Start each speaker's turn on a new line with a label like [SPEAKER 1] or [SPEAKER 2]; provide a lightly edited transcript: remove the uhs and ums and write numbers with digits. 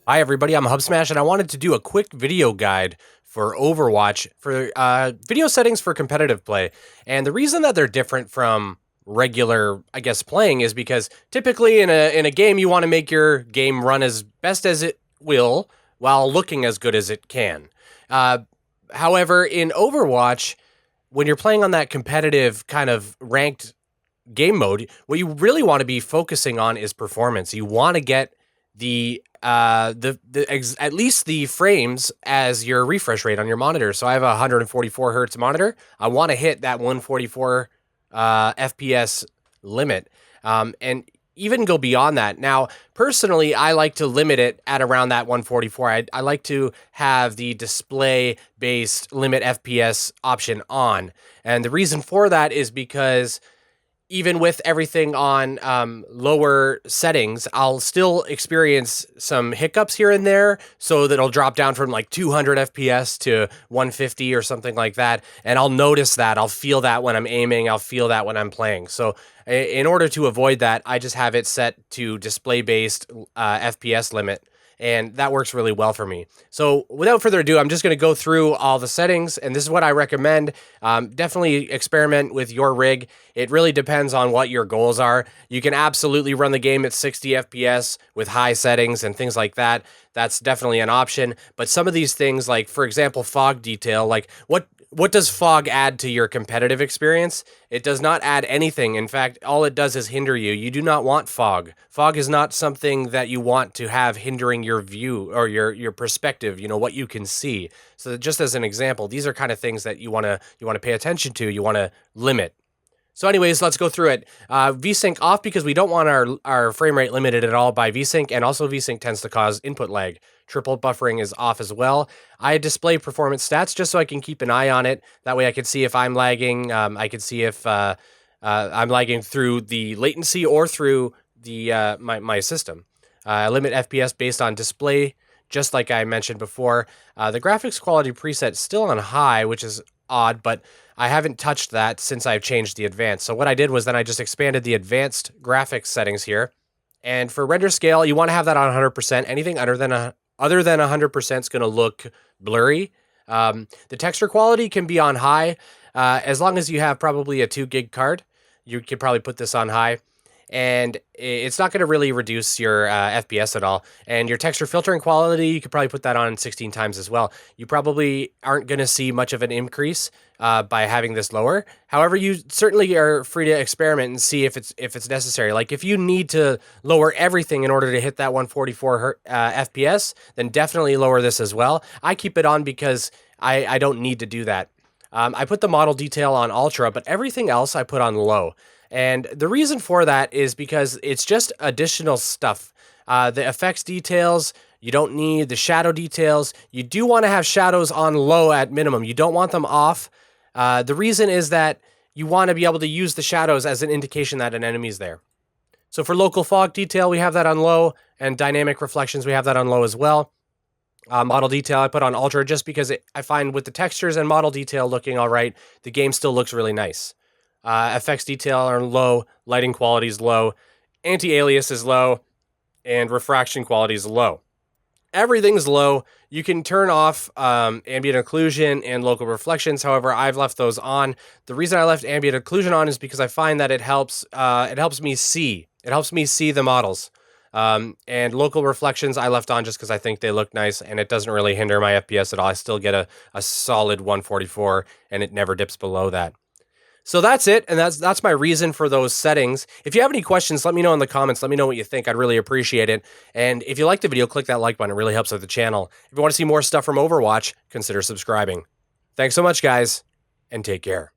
[SPEAKER 1] Hi everybody, I'm Hubsmash and I wanted to do a quick video guide for Overwatch for video settings for competitive play. And the reason that they're different from regular, I guess, playing is because typically in a game you want to make your game run as best as it will while looking as good as it can. However, in Overwatch, when you're playing on that competitive kind of ranked game mode, what you really want to be focusing on is performance. You want to get at least the frames as your refresh rate on your monitor. So I have a 144 hertz monitor. I want to hit that 144 FPS limit, and even go beyond that. Now, personally, I like to limit it at around that 144. I like to have the display-based limit FPS option on, and the reason for that is because even with everything on lower settings, I'll still experience some hiccups here and there, so that it'll drop down from like 200 FPS to 150 or something like that. And I'll notice that. I'll feel that when I'm aiming. I'll feel that when I'm playing. So in order to avoid that, I just have it set to display-based FPS limit. And that works really well for me. So without further ado, I'm just going to go through all the settings, and this is what I recommend. Definitely experiment with your rig. It really depends on what your goals are. You can absolutely run the game at 60 FPS with high settings and things like that. That's definitely an option. But some of these things, like, for example, fog detail, like what does fog add to your competitive experience? It does not add anything. In fact, all it does is hinder you. You do not want fog. Fog is not something that you want to have hindering your view or your perspective, what you can see. So just as an example, these are kind of things that you want to pay attention to, you want to limit. So anyways, let's go through it. VSync off because we don't want our frame rate limited at all by VSync, and also VSync tends to cause input lag. Triple buffering is off as well. I display performance stats just so I can keep an eye on it. That way I can see if I'm lagging. I can see if I'm lagging through the latency or through the my system. I limit FPS based on display, just like I mentioned before. The graphics quality preset is still on high, which is odd, but I haven't touched that since I've changed the advanced. So what I did was then I just expanded the advanced graphics settings here. And for render scale, you want to have that on 100%. Anything other than 100% is going to look blurry. The texture quality can be on high, as long as you have probably a 2 gig card. You could probably put this on high, and it's not going to really reduce your FPS at all. And your texture filtering quality, you could probably put that on 16 times as well. You probably aren't going to see much of an increase by having this lower. However, you certainly are free to experiment and see if it's necessary. Like, if you need to lower everything in order to hit that 144 FPS, then definitely lower this as well. I keep it on because I don't need to do that. I put the model detail on ultra, but everything else I put on low. And the reason for that is because it's just additional stuff. The effects details, you don't need the shadow details. You do want to have shadows on low at minimum. You don't want them off. The reason is that you want to be able to use the shadows as an indication that an enemy's there. So for local fog detail, we have that on low, and dynamic reflections, we have that on low as well. Model detail, I put on ultra just because I find with the textures and model detail looking all right, the game still looks really nice. Effects detail are low, lighting quality is low, anti-alias is low, and refraction quality is low. Everything's low. You can turn off ambient occlusion and local reflections. However, I've left those on. The reason I left ambient occlusion on is because I find that it helps me see. It helps me see the models. And local reflections I left on just because I think they look nice, and it doesn't really hinder my FPS at all. I still get a solid 144, and it never dips below that. So that's it, and that's my reason for those settings. If you have any questions, let me know in the comments. Let me know what you think. I'd really appreciate it. And if you like the video, click that like button. It really helps out the channel. If you want to see more stuff from Overwatch, consider subscribing. Thanks so much, guys, and take care.